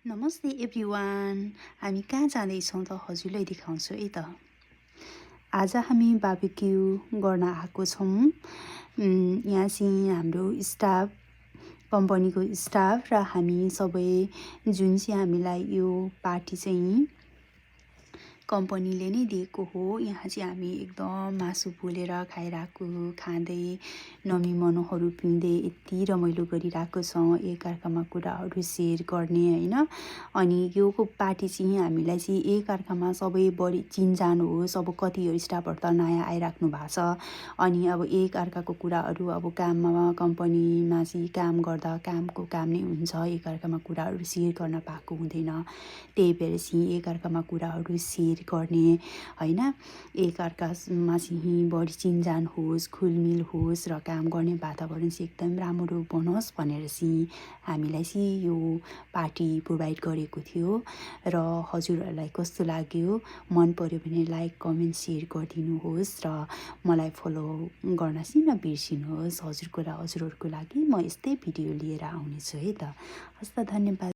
नमस्ते एभ्रिवान। हामी कहाँ जाँदैछौँ त हजुरलाई देखाउँछु है त। आज हामी बार्बिक्यू गर्न आएको छौँ। यहाँ चाहिँ हाम्रो स्टाफ, कम्पनीको स्टाफ र हामी सबै जुन चाहिँ हामीलाई यो पार्टी चाहिँ कम्पनीले नै दिएको हो। यहाँ चाहिँ हामी एकदम मासु पोलेर खाइरहेको, खाँदै नमी मनोहरू पिउँदै यति रमाइलो गरिरहेको छौँ। एकअर्कामा कुराहरू सेयर गर्ने होइन। अनि यो पार्टी चाहिँ हामीलाई चाहिँ एकअर्कामा सबै बढी चिनजान होस्। अब कतिहरू स्टाफहरू त नयाँ आइराख्नु भएको छ। अनि अब एकअर्काको कुराहरू अब काममा कम्पनीमा चाहिँ काम गर्दा काम नै हुन्छ। एकअर्कामा कुराहरू सेयर गर्न पाएको हुँदैन। त्यही भएर चाहिँ एकअर्कामा कुराहरू सेयर गर्ने होइन। एकअर्कामा चाहिँ बढी चिनजान होस्, घुलमिल होस् र काम गर्ने वातावरण चाहिँ एकदम राम्रो बनोस् भनेर चाहिँ हामीलाई चाहिँ यो पार्टी प्रोभाइड गरेको थियो। र हजुरहरूलाई कस्तो लाग्यो, मन पर्यो भने लाइक, कमेन्ट, सेयर गरिदिनुहोस् र मलाई फलो गर्न चाहिँ नबिर्सिनुहोस्। हजुरहरूको र हजुरहरूको लागि म यस्तै भिडियो लिएर आउनेछु है त। हस् त, धन्यवाद।